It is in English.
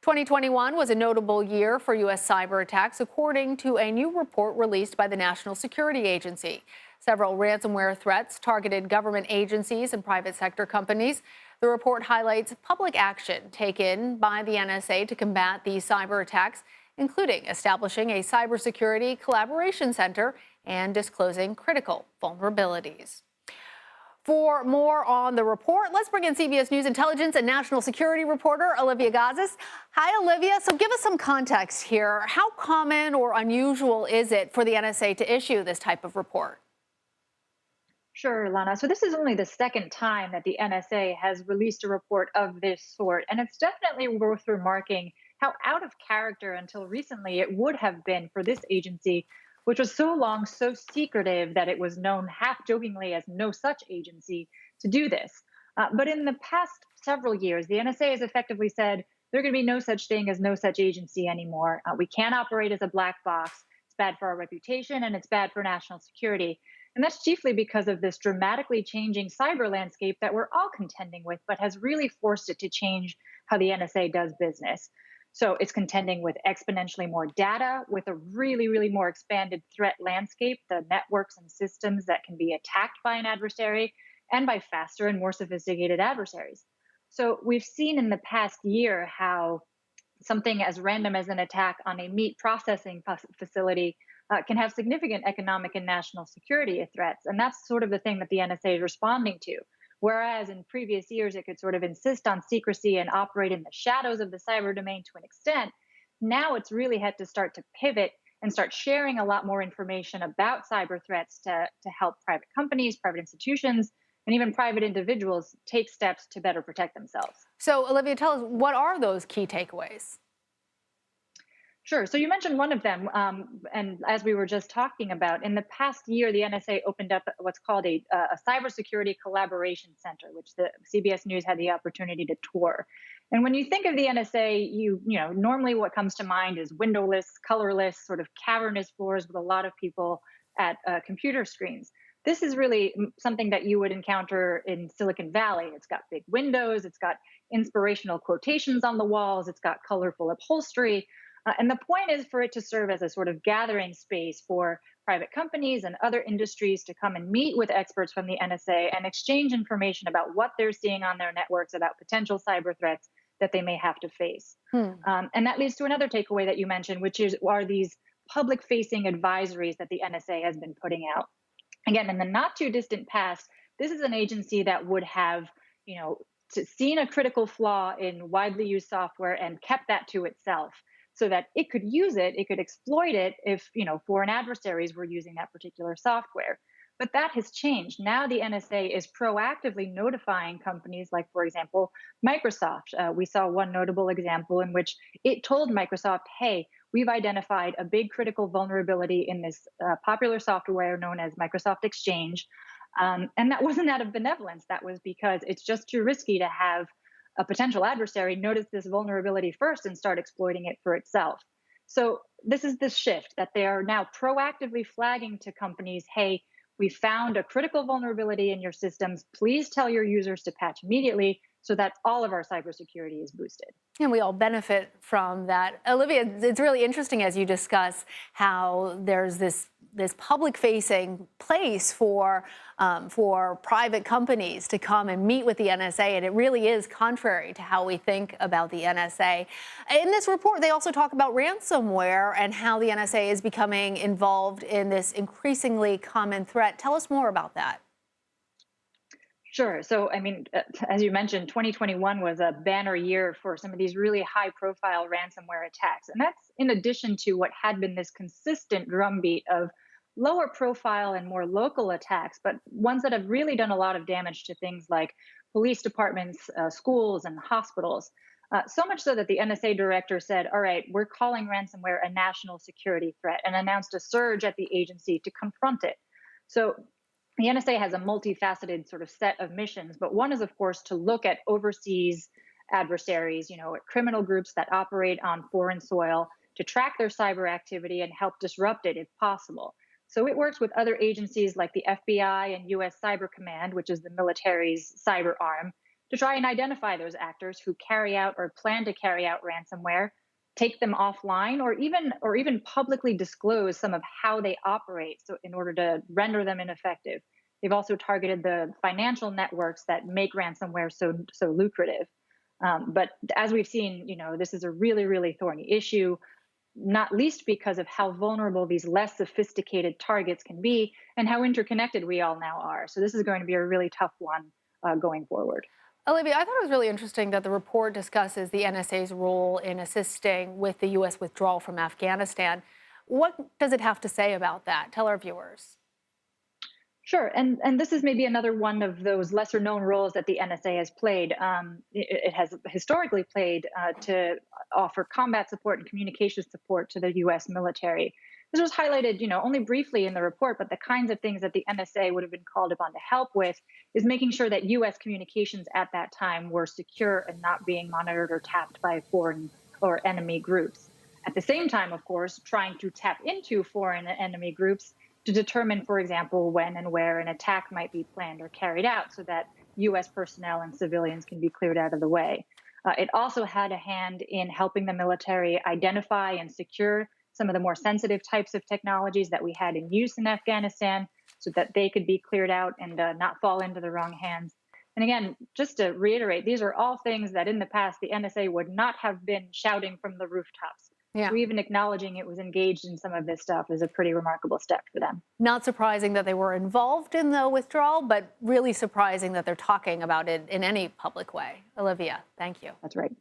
2021 was a notable year for U.S. cyber attacks, according to a new report released by the National Security Agency. Several ransomware threats targeted government agencies and private sector companies. The report highlights public action taken by the NSA to combat these cyber attacks, including establishing a cybersecurity collaboration center and disclosing critical vulnerabilities. For more on the report, let's bring in CBS News intelligence and national security reporter Olivia Gazis. Hi, Olivia. So give us some context here. How common or unusual is it for the NSA to issue this type of report? Sure, Lana. So this is only the second time that the NSA has released a report of this sort, and it's definitely worth remarking how out of character until recently it would have been for this agency, which was so long so secretive that it was known half jokingly as no such agency, to do this. But in the past several years, the NSA has effectively said there can be no such thing as no such agency anymore. We can't operate as a black box. It's bad for our reputation and it's bad for national security. And that's chiefly because of this dramatically changing cyber landscape that we're all contending with, but has really forced it to change how the NSA does business. So it's contending with exponentially more data, with a really more expanded threat landscape, the networks and systems that can be attacked by an adversary, and by faster and more sophisticated adversaries. So we've seen in the past year how something as random as an attack on a meat processing facility can have significant economic and national security threats. And that's sort of the thing that the NSA is responding to. Whereas in previous years, it could sort of insist on secrecy and operate in the shadows of the cyber domain to an extent, now it's really had to start to pivot and start sharing a lot more information about cyber threats to help private companies, private institutions, and even private individuals take steps to better protect themselves. So, Olivia, tell us, what are those key takeaways? Sure. So you mentioned one of them, and as we were just talking about, in the past year, the NSA opened up what's called a cybersecurity collaboration center, which the CBS News had the opportunity to tour. And when you think of the NSA, you know normally what comes to mind is windowless, colorless, sort of cavernous floors with a lot of people at computer screens. This is really something that you would encounter in Silicon Valley. It's got big windows, it's got inspirational quotations on the walls, it's got colorful upholstery. And the point is for it to serve as a sort of gathering space for private companies and other industries to come and meet with experts from the NSA and exchange information about what they're seeing on their networks about potential cyber threats that they may have to face. And that leads to another takeaway that you mentioned, which are these public facing advisories that the NSA has been putting out. Again, in the not too distant past, this is an agency that would have, seen a critical flaw in widely used software and kept that to itself, so that it could use it, it could exploit it if, foreign adversaries were using that particular software. But that has changed. Now the NSA is proactively notifying companies like, for example, Microsoft. We saw one notable example in which it told Microsoft, hey, we've identified a big critical vulnerability in this popular software known as Microsoft Exchange. And that wasn't out of benevolence. That was because it's just too risky to have a potential adversary notice this vulnerability first and start exploiting it for itself. So this is the shift that they are now proactively flagging to companies, hey, we found a critical vulnerability in your systems. Please tell your users to patch immediately so that all of our cybersecurity is boosted. And we all benefit from that. Olivia, it's really interesting as you discuss how there's this public-facing place for private companies to come and meet with the NSA, and it really is contrary to how we think about the NSA. In this report, they also talk about ransomware and how the NSA is becoming involved in this increasingly common threat. Tell us more about that. Sure. So, as you mentioned, 2021 was a banner year for some of these really high profile ransomware attacks. And that's in addition to what had been this consistent drumbeat of lower profile and more local attacks, but ones that have really done a lot of damage to things like police departments, schools, and hospitals. So much so that the NSA director said, all right, we're calling ransomware a national security threat, and announced a surge at the agency to confront it. So the NSA has a multifaceted sort of set of missions, but one is, of course, to look at overseas adversaries, at criminal groups that operate on foreign soil, to track their cyber activity and help disrupt it if possible. So it works with other agencies like the FBI and US Cyber Command, which is the military's cyber arm, to try and identify those actors who carry out or plan to carry out ransomware, take them offline, or even publicly disclose some of how they operate, so in order to render them ineffective. They've also targeted the financial networks that make ransomware so lucrative. But as we've seen, this is a really, really thorny issue, not least because of how vulnerable these less sophisticated targets can be and how interconnected we all now are. So this is going to be a really tough one going forward. Olivia, I thought it was really interesting that the report discusses the NSA's role in assisting with the U.S. withdrawal from Afghanistan. What does it have to say about that? Tell our viewers. Sure, and this is maybe another one of those lesser known roles that the NSA has played. It has historically played to offer combat support and communication support to the U.S. military. This was highlighted, only briefly in the report, but the kinds of things that the NSA would have been called upon to help with is making sure that U.S. communications at that time were secure and not being monitored or tapped by foreign or enemy groups. At the same time, of course, trying to tap into foreign and enemy groups to determine, for example, when and where an attack might be planned or carried out so that U.S. personnel and civilians can be cleared out of the way. It also had a hand in helping the military identify and secure some of the more sensitive types of technologies that we had in use in Afghanistan so that they could be cleared out and not fall into the wrong hands. And again, just to reiterate, these are all things that in the past the NSA would not have been shouting from the rooftops. Yeah. So even acknowledging it was engaged in some of this stuff is a pretty remarkable step for them. Not surprising that they were involved in the withdrawal, but really surprising that they're talking about it in any public way. Olivia, thank you. That's right.